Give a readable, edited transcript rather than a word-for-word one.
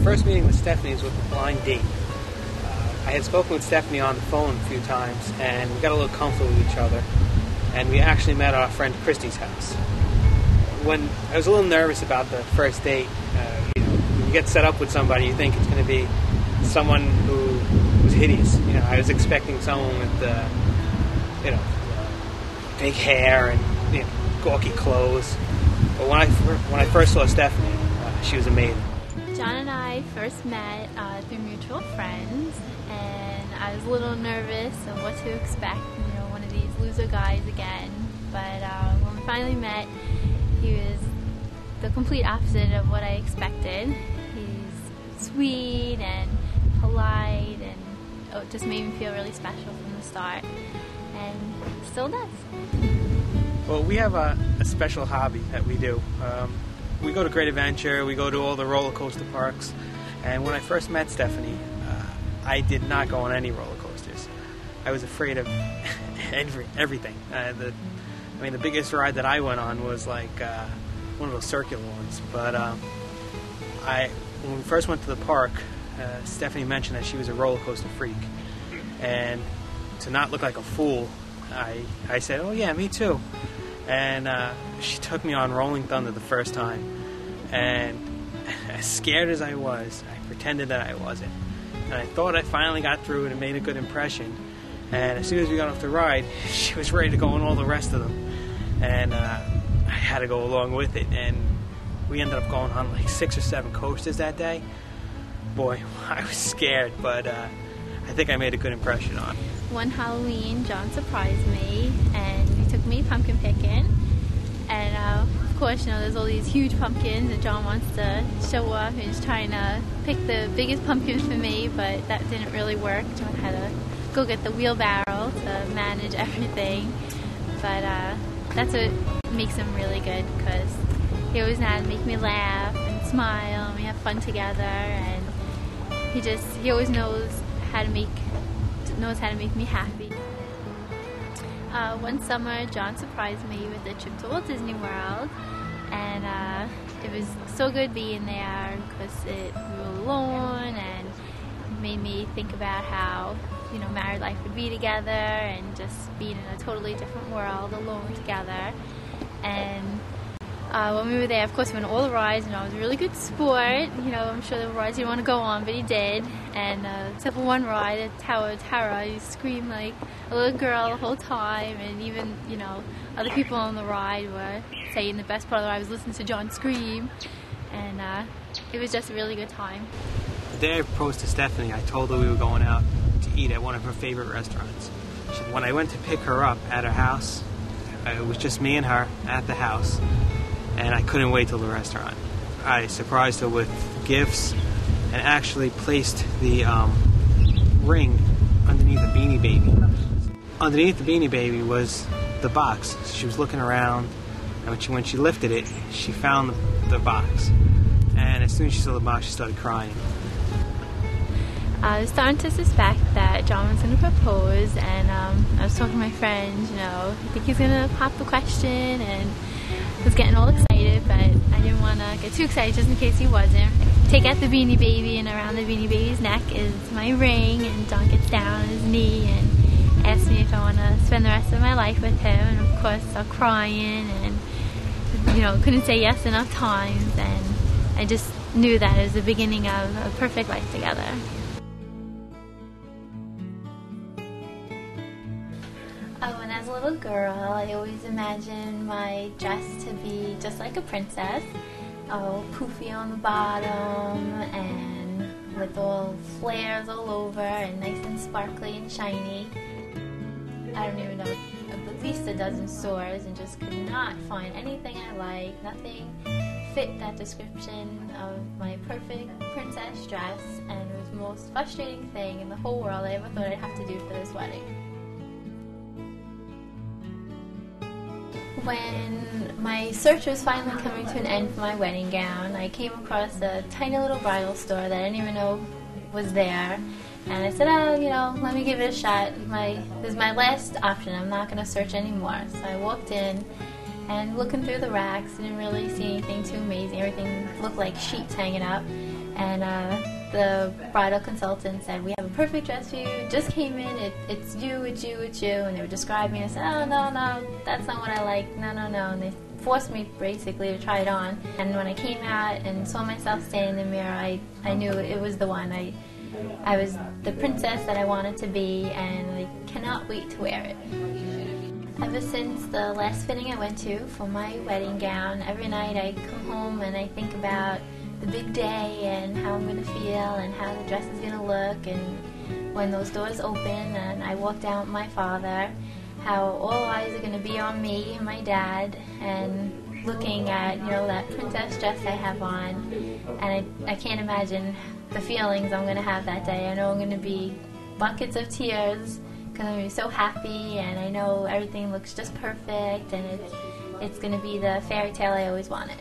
first meeting with Stephanie was with a blind date. I had spoken with Stephanie on the phone a few times, and we got a little comfortable with each other, and we actually met at our friend Christy's house. When I was a little nervous about the first date, when you get set up with somebody, you think it's going to be someone who was hideous. I was expecting someone with, big hair and gawky clothes. But when I first saw Stephanie, she was amazing. John and I first met through mutual friends, and I was a little nervous of what to expect, one of these loser guys again. But when we finally met, he was the complete opposite of what I expected. He's sweet and polite, and it just made me feel really special from the start, and still does. Well, we have a special hobby that we do. We go to Great Adventure, we go to all the roller coaster parks, and when I first met Stephanie, I did not go on any roller coasters. I was afraid of everything. The biggest ride that I went on was like one of those circular ones, but when we first went to the park, Stephanie mentioned that she was a roller coaster freak, and to not look like a fool, I said, "Oh yeah, me too." And she took me on Rolling Thunder the first time, and as scared as I was, I pretended that I wasn't. And I thought I finally got through it and made a good impression. And as soon as we got off the ride, she was ready to go on all the rest of them. And I had to go along with it. And we ended up going on like 6 or 7 coasters that day. Boy, I was scared, but I think I made a good impression on her. One Halloween, John surprised me, and he took me pumpkin picking. And of course, there's all these huge pumpkins, and John wants to show off. He's trying to pick the biggest pumpkin for me, but that didn't really work. John had to go get the wheelbarrow to manage everything. But that's what makes him really good, because he always knows how to make me laugh and smile, and we have fun together. And he always knows how to make me happy. One summer, John surprised me with a trip to Walt Disney World, and it was so good being there because we were alone, and it made me think about how married life would be together, and just being in a totally different world alone together. And when we were there, of course, we went on all the rides, and I was a really good sport. I'm sure there were rides you didn't want to go on, but he did. And except for one ride at Tower of Terror, you screamed like a little girl the whole time, and even, other people on the ride were saying the best part of the ride was listening to John scream, and it was just a really good time. The day I proposed to Stephanie, I told her we were going out to eat at one of her favorite restaurants. When I went to pick her up at her house, it was just me and her at the house, and I couldn't wait till the restaurant. I surprised her with gifts and actually placed the ring underneath the Beanie Baby. Underneath the Beanie Baby was the box. She was looking around, and when she lifted it, she found the box. And as soon as she saw the box, she started crying. I was starting to suspect that John was going to propose, and I was talking to my friends, I think he's going to pop the question, and I was getting all excited, but I didn't want to get too excited just in case he wasn't. Take out the Beanie Baby, and around the Beanie Baby's neck is my ring, and John gets down on his knee and asks me if I want to spend the rest of my life with him, and of course I was crying, and couldn't say yes enough times, and I just knew that it was the beginning of a perfect life together. When I was a little girl, I always imagined my dress to be just like a princess. Poofy on the bottom, and with all flares all over, and nice and sparkly and shiny. I don't even know, at least a dozen stores, and just could not find anything I liked. Nothing fit that description of my perfect princess dress, and it was the most frustrating thing in the whole world I ever thought I'd have to do for this wedding. When my search was finally coming to an end for my wedding gown, I came across a tiny little bridal store that I didn't even know was there. And I said, let me give it a shot. This is my last option. I'm not going to search anymore. So I walked in, and looking through the racks, didn't really see anything too amazing. Everything looked like sheets hanging up. And the bridal consultant said, we have a perfect dress for you. It just came in. It's you, it's you, it's you. And they were describing it. I said, oh, no, that's not what I like. No. And they forced me basically to try it on. And when I came out and saw myself standing in the mirror, I knew it was the one. I was the princess that I wanted to be, and I cannot wait to wear it. Ever since the last fitting I went to for my wedding gown, every night I come home and I think about the big day and how I'm going to feel and how the dress is going to look, and when those doors open and I walk down with my father, how all eyes are going to be on me and my dad, and looking at, that princess dress I have on, and I can't imagine the feelings I'm going to have that day. I know I'm going to be buckets of tears because I'm going to be so happy, and I know everything looks just perfect, and it's going to be the fairy tale I always wanted.